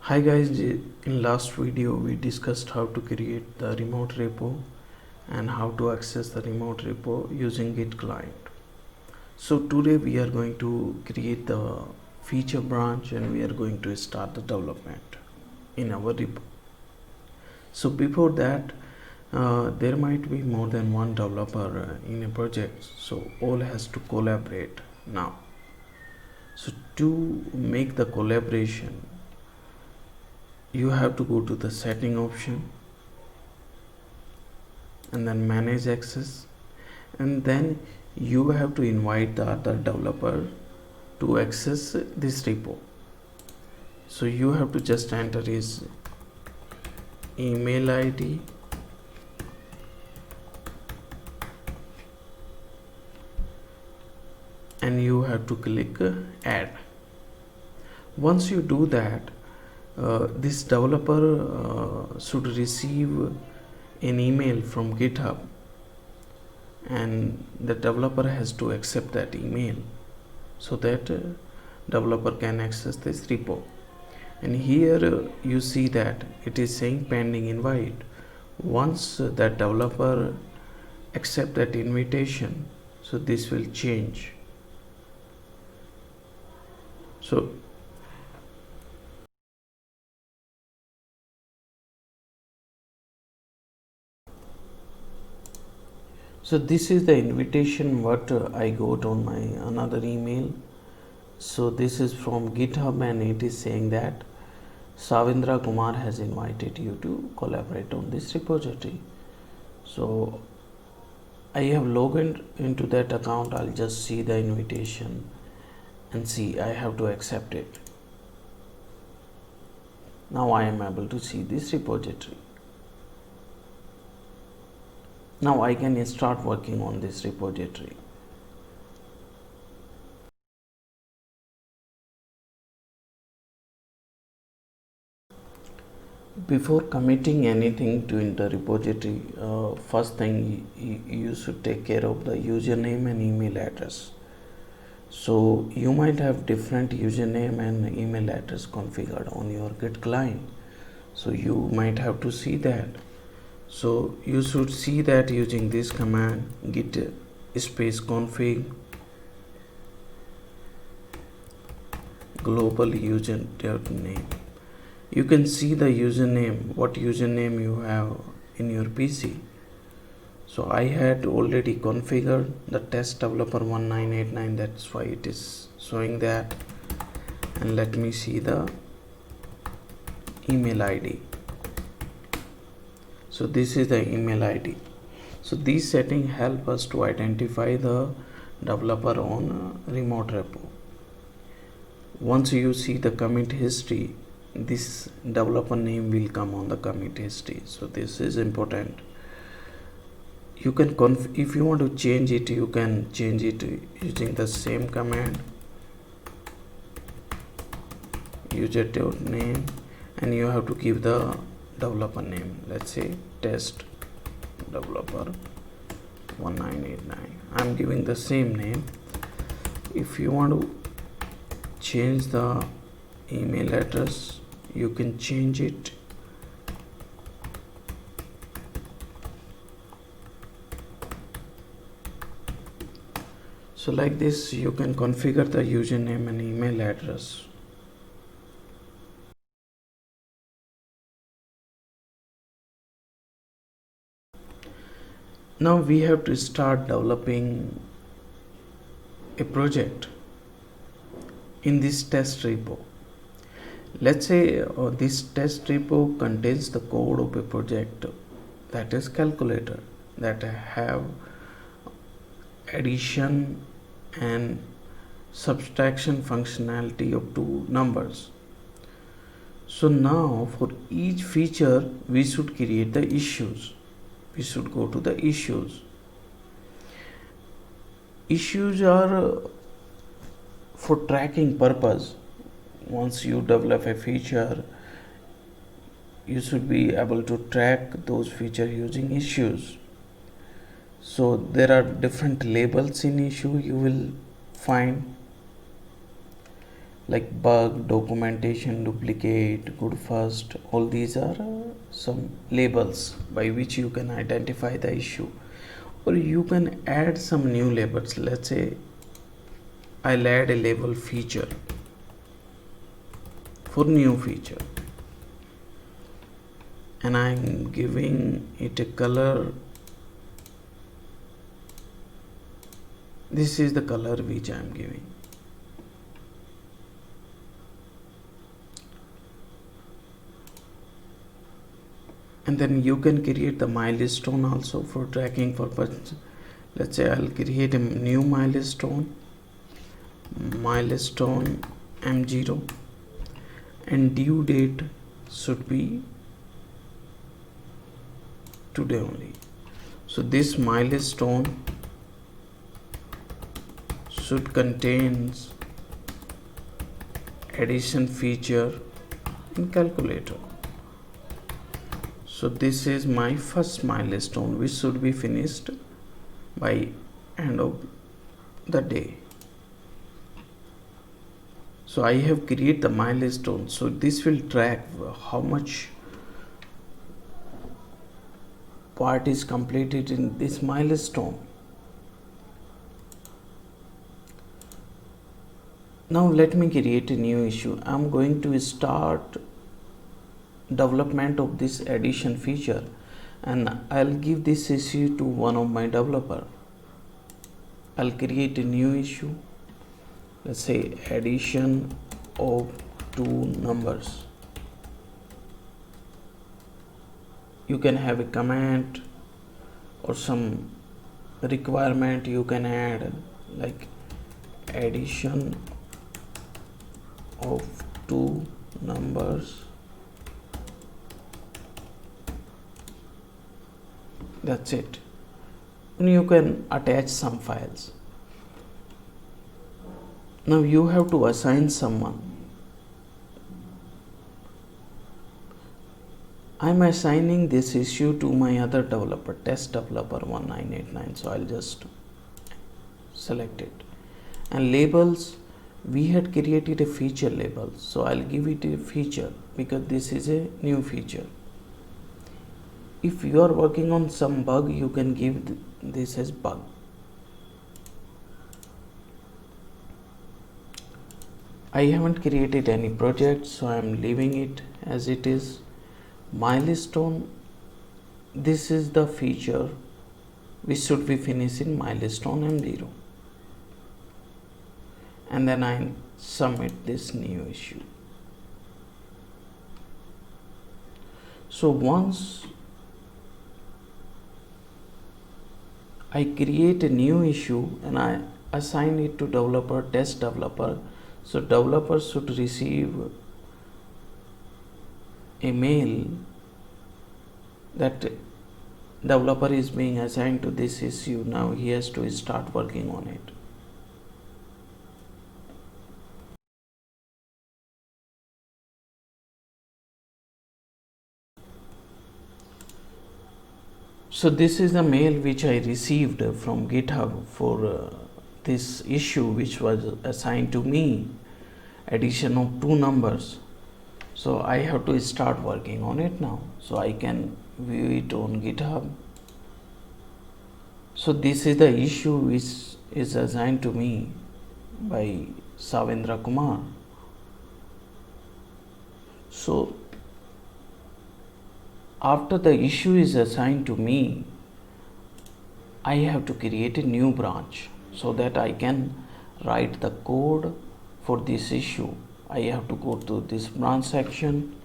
Hi guys, in last video we discussed how to create the remote repo and how to access the remote repo using Git client. So today we are going to create the feature branch and we are going to start the development in our repo. So before that there might be more than one developer in a project, so all has to collaborate now. So to make the collaboration, you have to go to the setting option and then manage access, and then you have to invite the other developer to access this repo. So you have to just enter his email ID and you have to click add. Once you do that, this developer should receive an email from GitHub, and the developer has to accept that email so that developer can access this repo. And here you see that it is saying pending invite. Once that developer accept that invitation, so this will change. So this is the invitation what I got on my another email. So this is from GitHub and it is saying that Savindra Kumar has invited you to collaborate on this repository. So I have logged into that account. I'll just see the invitation and see I have to accept it. Now I am able to see this repository. Now I can start working on this repository. Before committing anything to the repository, first thing you should take care of the username and email address. So you might have different username and email address configured on your Git client. So you might have to see that. So you should see that using this command git space config global username. You can see the username, what username you have in your PC. So I had already configured the test developer 1989, that's why it is showing that. And let me see the email ID. So this is the email ID. So these settings help us to identify the developer on remote repo. Once you see the commit history, this developer name will come on the commit history. So this is important. You can if you want to change it, you can change it using the same command user.name, and you have to give the developer name. Let's say test developer 1989. I'm giving the same name. If you want to change the email address, you can change it. So like this you can configure the username and email address. Now we have to start developing a project in this test repo. Let's say this test repo contains the code of a project, that is calculator, that have addition and subtraction functionality of two numbers. So now for each feature we should create the issues. We should go to the issues. Issues are for tracking purpose. Once you develop a feature, you should be able to track those features using issues. So there are different labels in issue you will find. like bug, documentation, duplicate, good first. All these are some labels by which you can identify the issue, or you can add some new labels. Let's say I'll add a label feature for new feature, and I'm giving it a color. This is the color which I'm giving. And then you can create the milestone also for tracking purpose. Let's say I'll create a new milestone M0, and due date should be today only. So this milestone should contains addition feature in calculator. So this is my first milestone, which should be finished by end of the day. So I have created the milestone, so this will track how much part is completed in this milestone. Now let me create a new issue. I'm going to start development of this addition feature, and I'll give this issue to one of my developer. I'll create a new issue. Let's say addition of two numbers. You can have a comment or some requirement you can add, like addition of two numbers. That's it. And you can attach some files. Now you have to assign someone. I'm assigning this issue to my other developer, test developer 1989. So I'll just select it. And labels, we had created a feature label. So I'll give it a feature because this is a new feature. If you are working on some bug, you can give this as bug. I haven't created any project, so I am leaving it as it is. Milestone, this is the feature which should be finished in milestone M0. And then I submit this new issue. So once I create a new issue and I assign it to developer, test developer, so developer should receive a mail that developer is being assigned to this issue. Now he has to start working on it. So this is the mail which I received from GitHub for this issue which was assigned to me, addition of two numbers. So I have to start working on it now. So I can view it on GitHub. So this is the issue which is assigned to me by Savendra Kumar. So after the issue is assigned to me, I have to create a new branch so that I can write the code for this issue. I have to go to this branch section,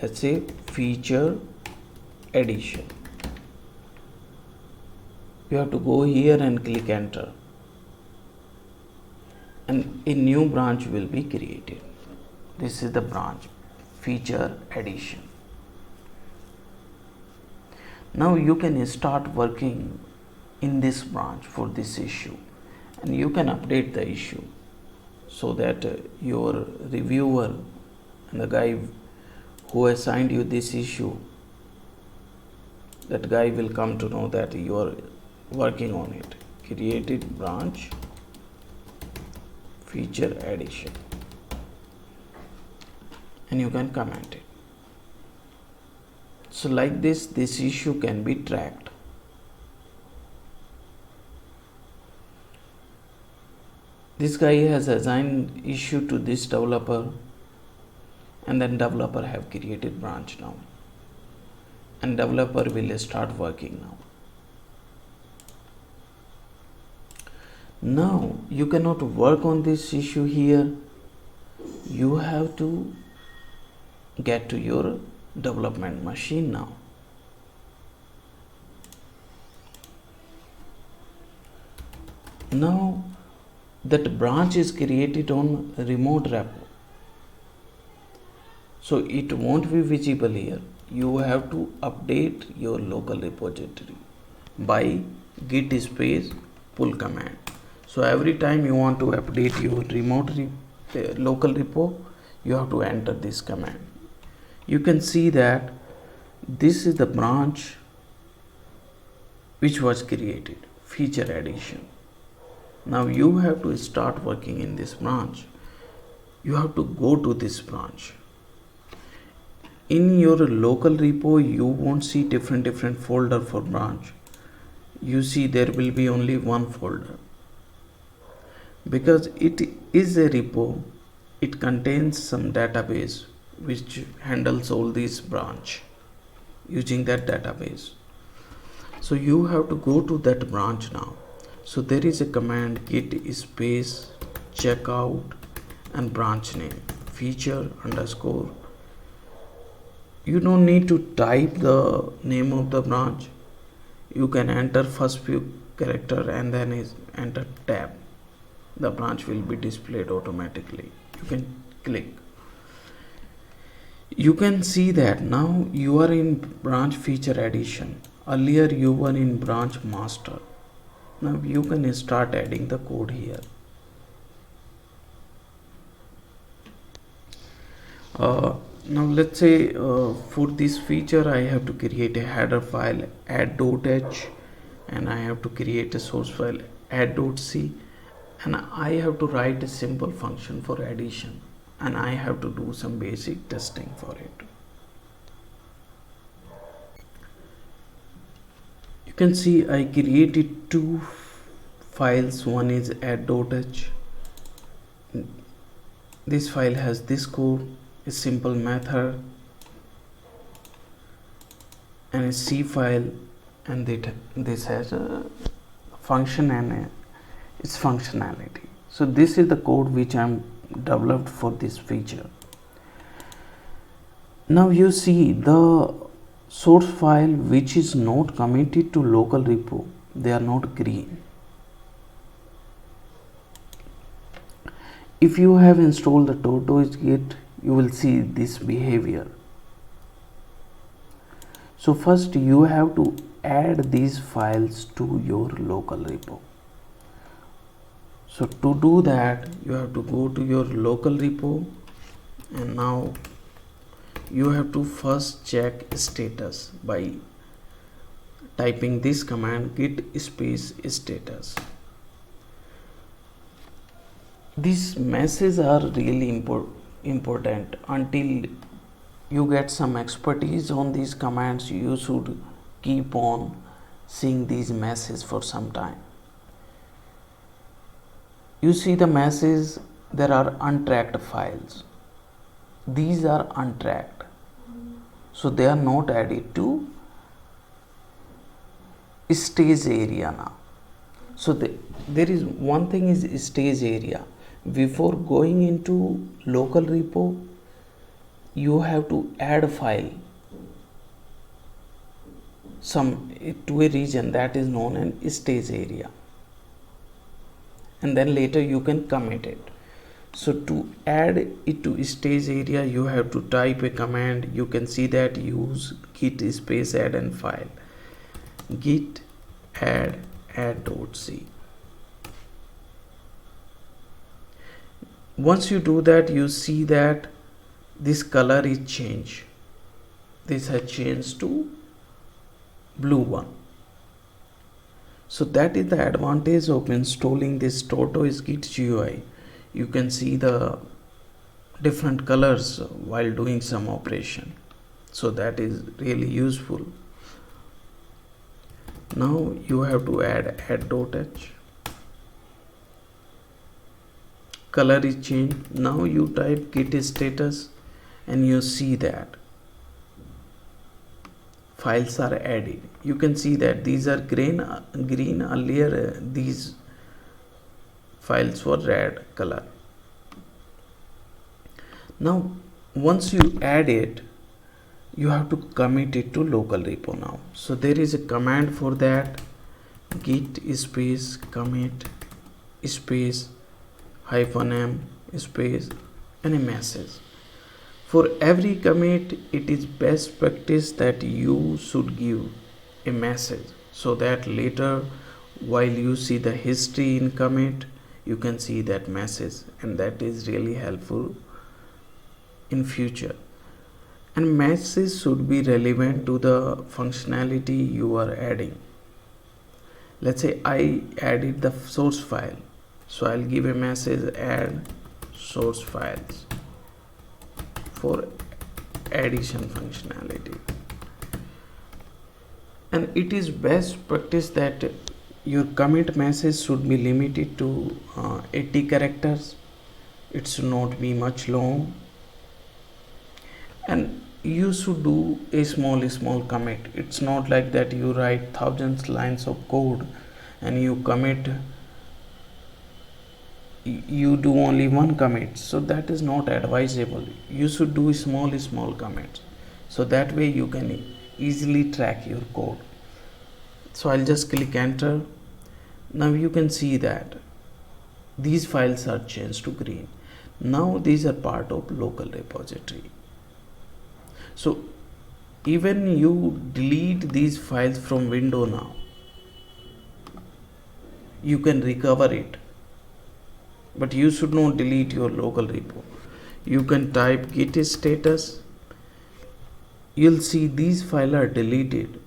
let's say feature addition. You have to go here and click enter, and a new branch will be created. This is the branch, feature addition. Now you can start working in this branch for this issue, and you can update the issue so that your reviewer and the guy who assigned you this issue, that guy will come to know that you are working on it. Created branch, feature addition. and you can comment it. So like this issue can be tracked. This guy has assigned issue to this developer, and then developer have created branch now, and developer will start working now. Now you cannot work on this issue here. You have to get to your development machine now. Now that branch is created on remote repo, so it won't be visible here. You have to update your local repository by git space pull command. So every time you want to update your local repo, you have to enter this command. You can see that this is the branch which was created, feature addition. Now you have to start working in this branch. You have to go to this branch. In your local repo, you won't see different folder for branch. You see there will be only one folder. Because it is a repo, it contains some database which handles all these branch using that database. So you have to go to that branch now. So there is a command git space checkout and branch name feature underscore. You don't need to type the name of the branch. You can enter first few character and then enter tab. The branch will be displayed automatically. You can click. You can see that now you are in branch feature addition. Earlier you were in branch master. Now you can start adding the code here. Now let's say for this feature I have to create a header file add.h, and I have to create a source file add.c, and I have to write a simple function for addition, and I have to do some basic testing for it. You can see I created two files. One is add.h. This file has this code, a simple method, and a C file, and this has a function and its functionality. So this is the code which I'm developed for this feature. Now you see the source file which is not committed to local repo, they are not green. If you have installed the Tortoise Git, you will see this behavior. So first you have to add these files to your local repo. So to do that, you have to go to your local repo, and now you have to first check status by typing this command git space status. These messages are really important. Until you get some expertise on these commands, you should keep on seeing these messages for some time. You see the message, there are untracked files. These are untracked, so they are not added to stage area now. So there is one thing is stage area. Before going into local repo, you have to add a file to a region that is known as stage area, and then later you can commit it. So to add it to stage area, you have to type a command. You can see that use git space add and file git add.c. Once you do that, you see that this color is changed. This has changed to blue one. So that is the advantage of installing this Tortoise Git GUI. You can see the different colors while doing some operation, so that is really useful. Now you have to add.h. Color is changed. Now you type git status and you see that files are added. You can see that these are green earlier, these files were red color. Now once you add it, you have to commit it to local repo now. So there is a command for that, git space commit space -m space and a message. For every commit, it is best practice that you should give a message, so that later while you see the history in commit, you can see that message, and that is really helpful in future. And message should be relevant to the functionality you are adding. Let's say I added the source file, so I'll give a message add source files for addition functionality. And it is best practice that your commit message should be limited to 80 characters. It should not be much long, and you should do a small commit. It's not like that you write thousands lines of code and you commit, you do only one commit, so that is not advisable. You should do small commits, so that way you can easily track your code. So I'll just click enter. Now you can see that these files are changed to green. Now these are part of local repository. So even you delete these files from window now, you can recover it, but you should not delete your local repo. You can type git status. You'll see these files are deleted.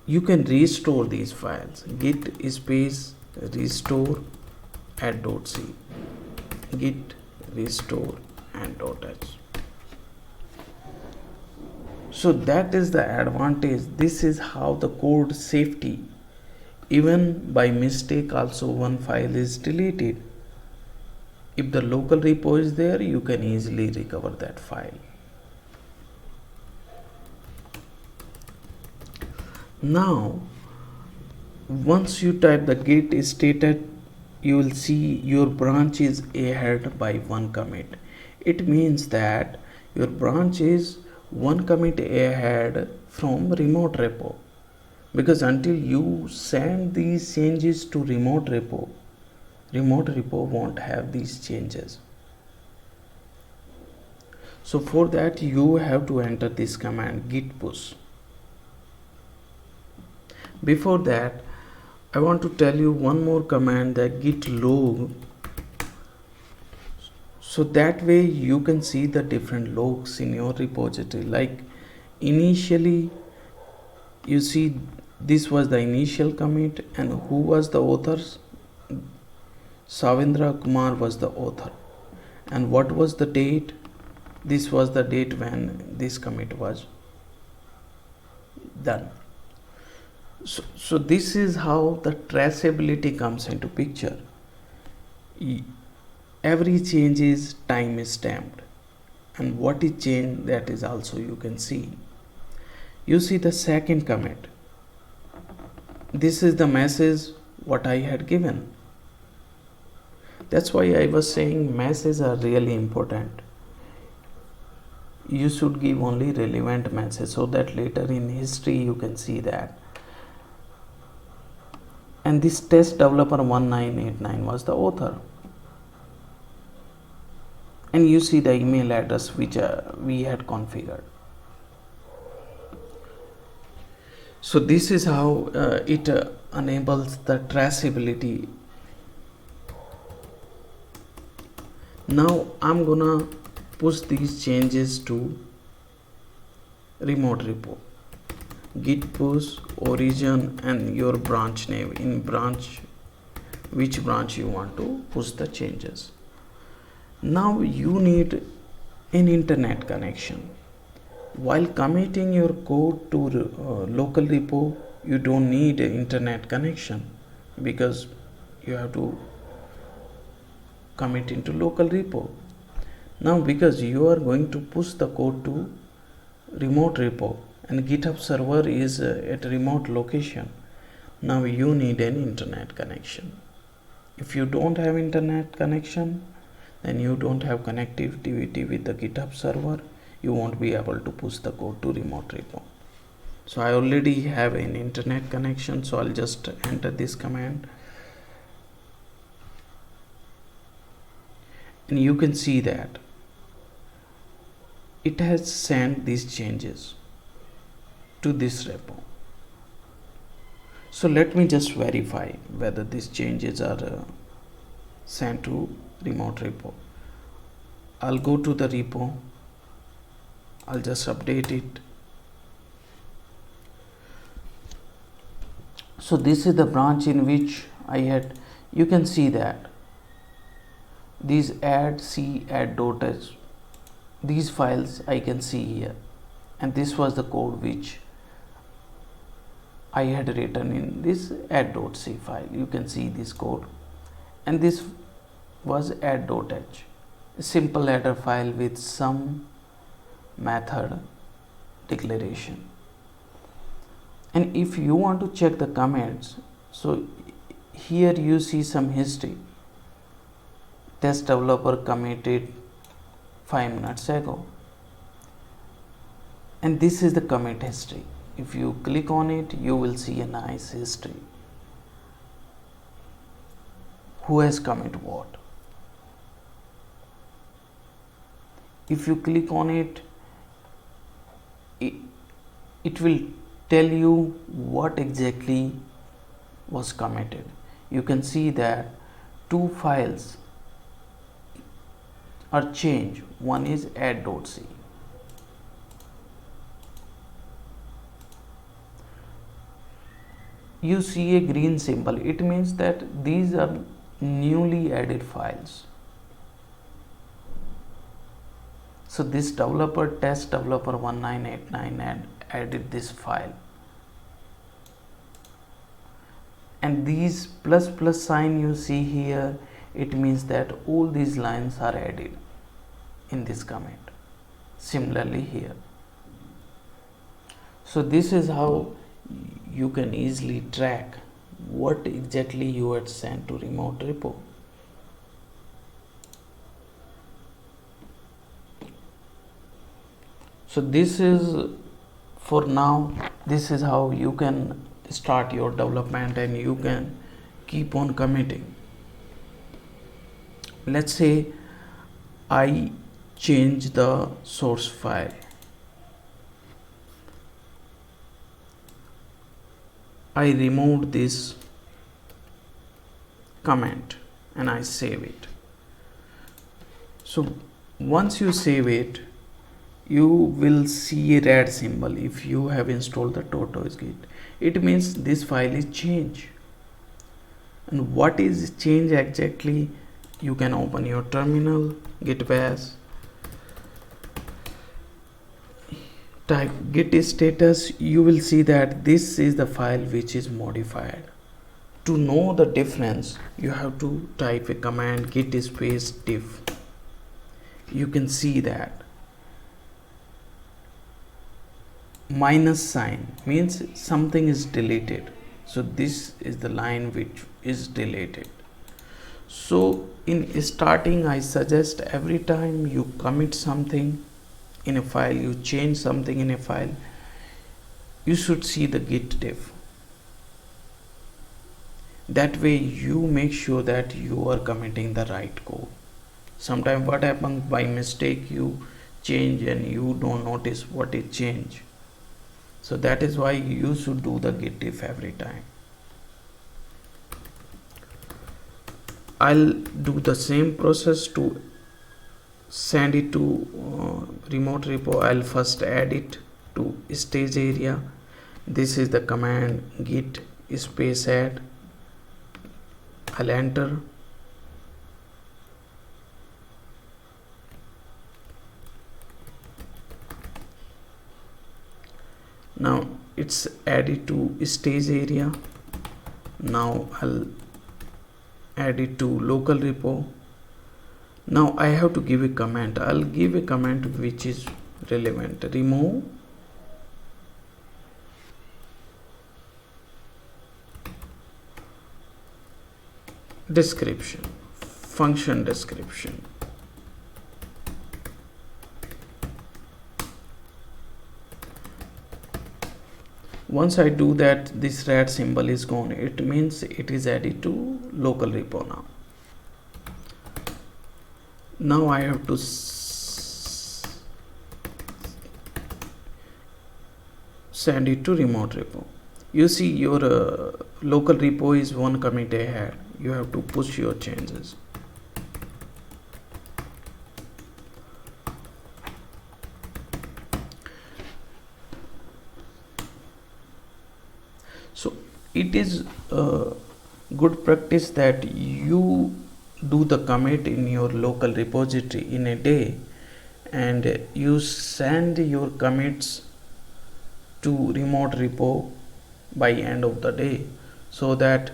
You can restore these files. Git space restore add.c, git restore and.h. So that is the advantage. This is how the code safety, even by mistake also one file is deleted, if the local repo is there, you can easily recover that file. Now once you type the git status, you will see your branch is ahead by one commit. It means that your branch is one commit ahead from remote repo, because until you send these changes to remote repo won't have these changes. So for that you have to enter this command git push. Before that, I want to tell you one more command, that git log. So that way you can see the different logs in your repository. Like initially you see this was the initial commit, and who was the authors? Savindra Kumar was the author. And what was the date? This was the date when this commit was done. So this is how the traceability comes into picture. Every change is time stamped, and what is changed, that is also you can see. You see the second commit. This is the message what I had given. That's why I was saying messages are really important. You should give only relevant message, so that later in history you can see that. And this test developer 1989 was the author. And you see the email address which we had configured. So this is how it enables the traceability. Now I'm gonna push these changes to remote repo. Git push origin and your branch name, in branch which branch you want to push the changes. Now you need an internet connection. While committing your code to local repo, you don't need an internet connection because you have to commit into local repo. Now because you are going to push the code to remote repo and GitHub server is at a remote location, now you need an internet connection. If you don't have internet connection, then you don't have connectivity with the GitHub server, you won't be able to push the code to remote repo. So I already have an internet connection, so I'll just enter this command, and you can see that it has sent these changes to this repo. So let me just verify whether these changes are sent to remote repo. I'll go to the repo, I'll just update it. So this is the branch in which I had, you can see that these add.h, these files I can see here, and this was the code which I had written in this add.c file. You can see this code, and this was add.h, a simple header file with some method declaration. And if you want to check the commits, so here you see some history. Test developer committed 5 minutes ago, and this is the commit history. If you click on it, you will see a nice history. Who has commit what? If you click on it, it will tell you what exactly was committed. You can see that 2 files are changed. One is add.c. You see a green symbol. It means that these are newly added files. So this developer, test developer 1989, had added this file, and these plus sign you see here, it means that all these lines are added in this commit. Similarly here. So this is how you can easily track what exactly you had sent to remote repo. So this is, for now, this is how you can start your development and you can keep on committing. Let's say I change the source file. I removed this comment and I save it. So once you save it, you will see a red symbol if you have installed the TortoiseGit. It means this file is changed. And what is change exactly? You can open your terminal, git bash, type git status. You will see that this is the file which is modified. To know the difference, you have to type a command git space diff. You can see that minus sign means something is deleted. So this is the line which is deleted. So in starting, I suggest every time you commit something in a file, you change something in a file, you should see the git diff. That way you make sure that you are committing the right code. Sometimes what happens, by mistake you change and you don't notice what is changed. So that is why you should do the git diff every time. I'll do the same process to send it to remote repo. I'll first add it to stage area. This is the command git space add. I'll enter. Now it's added to stage area. Now I'll add it to local repo. Now I have to give a comment. I'll give a comment which is relevant. Remove description, function description. Once I do that, this red symbol is gone. It means it is added to local repo now. Now I have to send it to remote repo. You see your local repo is one commit ahead. You have to push your changes. So it is good practice that you do the commit in your local repository in a day, and you send your commits to remote repo by end of the day, so that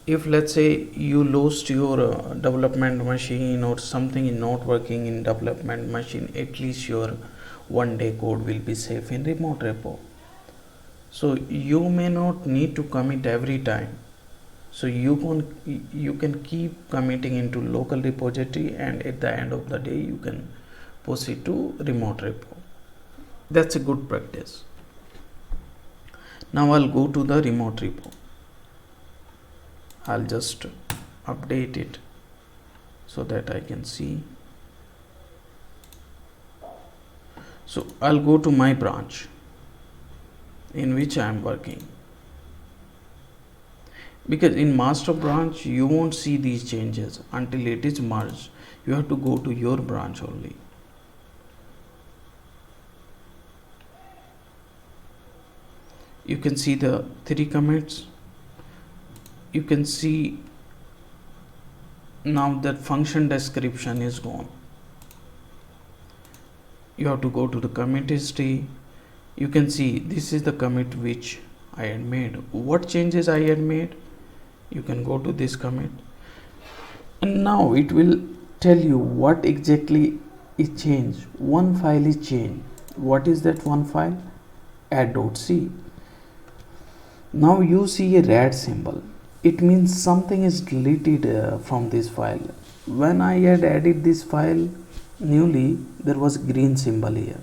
if let's say you lost your development machine or something is not working in development machine, at least your one day code will be safe in remote repo. So you may not need to commit every time. So you can keep committing into local repository, and at the end of the day you can push it to remote repo. That's a good practice. Now I'll go to the remote repo. I'll just update it so that I can see. So I'll go to my branch in which I am working, because in master branch you won't see these changes until it is merged. You have to go to your branch only. You can see the 3 commits. You can see now that function description is gone. You have to go to the commit history. You can see this is the commit which I had made. What changes I had made? You can go to this commit, and now it will tell you what exactly is changed. One file is changed. What is that one file? add.c. Now you see a red symbol. It means something is deleted from this file. When I had added this file newly, there was green symbol here.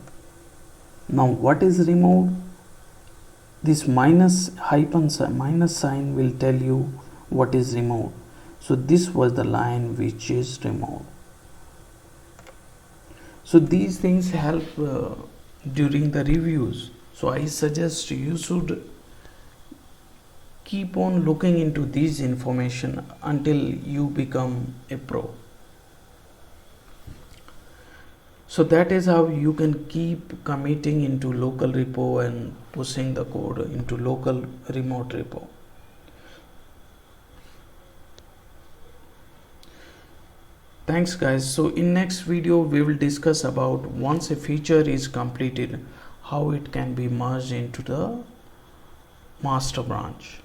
Now what is removed? This minus sign will tell you what is removed. So this was the line which is removed. So these things help during the reviews. So I suggest you should keep on looking into this information until you become a pro. So that is how you can keep committing into local repo and pushing the code into local remote repo. Thanks guys. So in next video we will discuss about once a feature is completed, how it can be merged into the master branch.